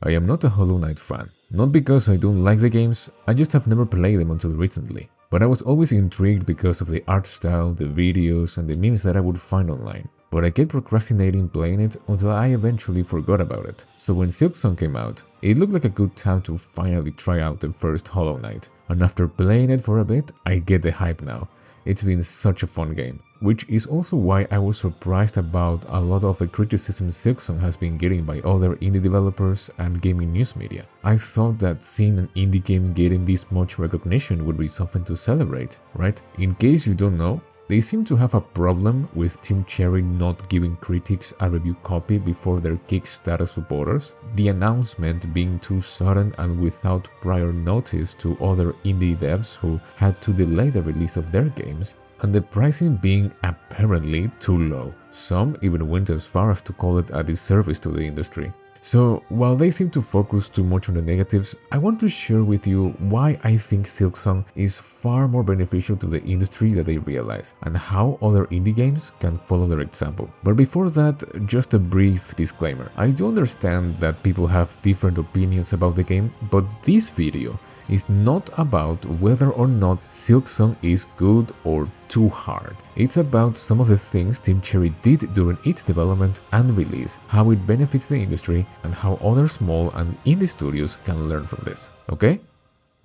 I am not a Hollow Knight fan. Not because I don't like the games, I just have never played them until recently. But I was always intrigued because of the art style, the videos, and the memes that I would find online. But I kept procrastinating playing it until I eventually forgot about it. So when Silksong came out, it looked like a good time to finally try out the first Hollow Knight. And after playing it for a bit, I get the hype now. It's been such a fun game, which is also why I was surprised about a lot of the criticism Silksong has been getting by other indie developers and gaming news media. I thought that seeing an indie game getting this much recognition would be something to celebrate, right? In case you don't know, they seem to have a problem with Team Cherry not giving critics a review copy before their Kickstarter supporters, the announcement being too sudden and without prior notice to other indie devs who had to delay the release of their games, and the pricing being apparently too low. Some even went as far as to call it a disservice to the industry. So, while they seem to focus too much on the negatives, I want to share with you why I think Silksong is far more beneficial to the industry than they realize, and how other indie games can follow their example. But before that, just a brief disclaimer. I do understand that people have different opinions about the game, but this video is not about whether or not Silksong is good or too hard. It's about some of the things Team Cherry did during its development and release, how it benefits the industry, and how other small and indie studios can learn from this. Okay?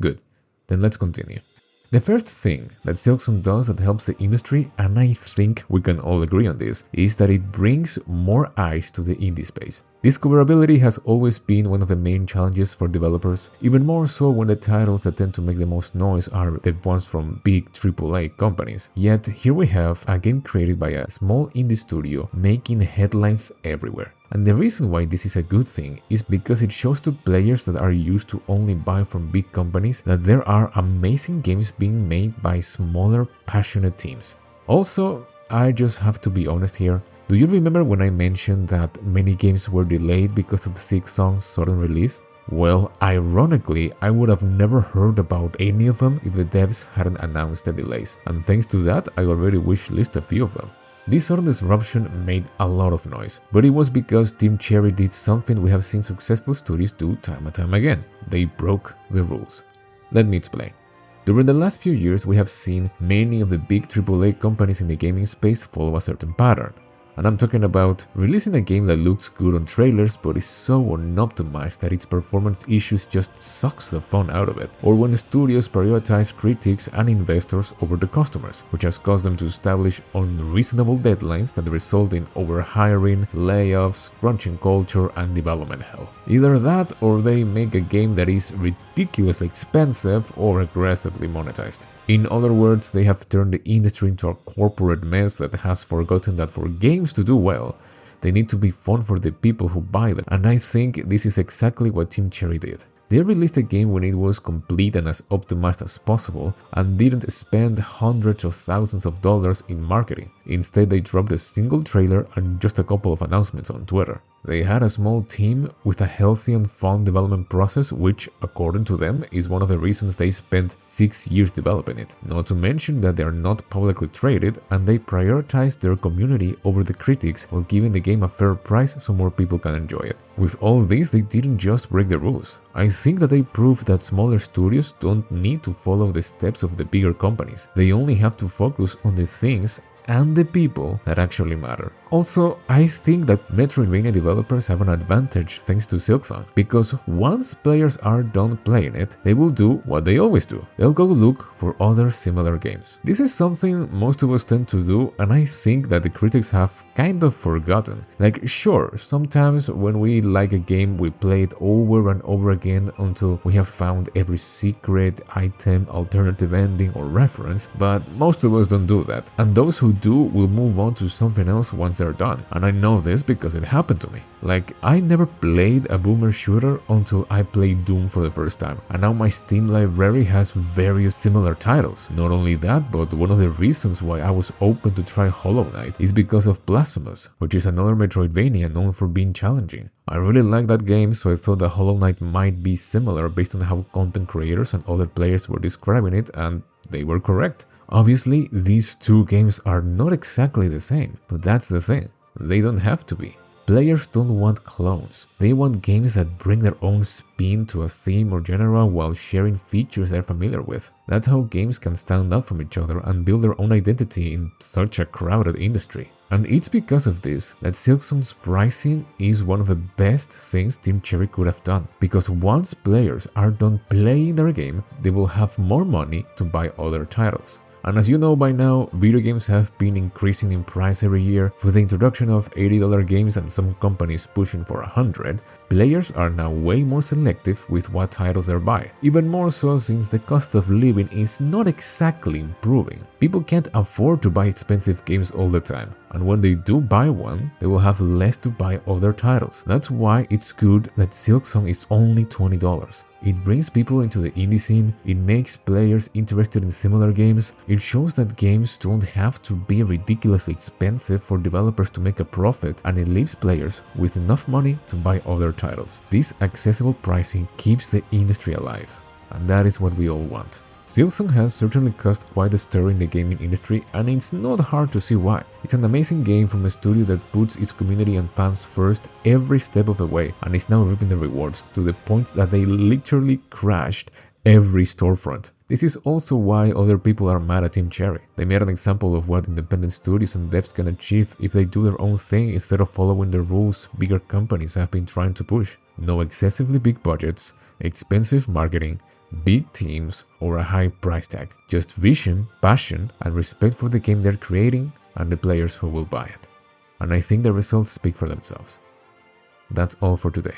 Good. Then let's continue. The first thing that Silksong does that helps the industry, and I think we can all agree on this, is that it brings more eyes to the indie space. Discoverability has always been one of the main challenges for developers, even more so when the titles that tend to make the most noise are the ones from big AAA companies. Yet here we have a game created by a small indie studio making headlines everywhere. And the reason why this is a good thing is because it shows to players that are used to only buying from big companies that there are amazing games being made by smaller, passionate teams. Also, I just have to be honest here. Do you remember when I mentioned that many games were delayed because of Silksong's sudden release? Well, ironically, I would have never heard about any of them if the devs hadn't announced the delays, and thanks to that, I already wishlist a few of them. This sudden disruption made a lot of noise, but it was because Team Cherry did something we have seen successful studios do time and time again. They broke the rules. Let me explain. During the last few years, we have seen many of the big AAA companies in the gaming space follow a certain pattern. And I'm talking about releasing a game that looks good on trailers but is so unoptimized that its performance issues just sucks the fun out of it, or when studios prioritize critics and investors over the customers, which has caused them to establish unreasonable deadlines that result in overhiring, layoffs, crunching culture, and development hell. Either that or they make a game that is ridiculously expensive or aggressively monetized. In other words, they have turned the industry into a corporate mess that has forgotten that for games to do well, they need to be fun for the people who buy them. And I think this is exactly what Team Cherry did. They released a game when it was complete and as optimized as possible and didn't spend hundreds of thousands of dollars in marketing. Instead, they dropped a single trailer and just a couple of announcements on Twitter. They had a small team with a healthy and fun development process, which, according to them, is one of the reasons they spent 6 years developing it. Not to mention that they are not publicly traded and they prioritize their community over the critics while giving the game a fair price so more people can enjoy it. With all this, they didn't just break the rules. I think that they proved that smaller studios don't need to follow the steps of the bigger companies. They only have to focus on the things and the people that actually matter. Also, I think that Metroidvania developers have an advantage thanks to Silksong, because once players are done playing it, they will do what they always do. They'll go look for other similar games. This is something most of us tend to do, and I think that the critics have kind of forgotten. Like, sure, sometimes when we like a game, we play it over and over again until we have found every secret, item, alternative ending, or reference, but most of us don't do that. And those who do will move on to something else once they're done. And I know this because it happened to me. Like, I never played a boomer shooter until I played Doom for the first time, and now my Steam library has various similar titles. Not only that, but one of the reasons why I was open to try Hollow Knight is because of Blasphemous, which is another Metroidvania known for being challenging. I really like that game, so I thought that Hollow Knight might be similar based on how content creators and other players were describing it, and they were correct. Obviously, these two games are not exactly the same, but that's the thing. They don't have to be. Players don't want clones. They want games that bring their own spin to a theme or genre while sharing features they're familiar with. That's how games can stand out from each other and build their own identity in such a crowded industry. And it's because of this that Silksong's pricing is one of the best things Team Cherry could have done, because once players are done playing their game, they will have more money to buy other titles. And as you know by now, video games have been increasing in price every year. With the introduction of $80 games and some companies pushing for $100, players are now way more selective with what titles they buy. Even more so since the cost of living is not exactly improving. People can't afford to buy expensive games all the time, and when they do buy one, they will have less to buy other titles. That's why it's good that Silksong is only $20. It brings people into the indie scene, it makes players interested in similar games, it shows that games don't have to be ridiculously expensive for developers to make a profit, and it leaves players with enough money to buy other titles. This accessible pricing keeps the industry alive, and that is what we all want. Silksong has certainly caused quite a stir in the gaming industry, and it's not hard to see why. It's an amazing game from a studio that puts its community and fans first every step of the way, and is now reaping the rewards to the point that they literally crashed every storefront. This is also why other people are mad at Team Cherry. They made an example of what independent studios and devs can achieve if they do their own thing instead of following the rules bigger companies have been trying to push. No excessively big budgets, expensive marketing, big teams, or a high price tag. Just vision, passion, and respect for the game they're creating and the players who will buy it. And I think the results speak for themselves. That's all for today.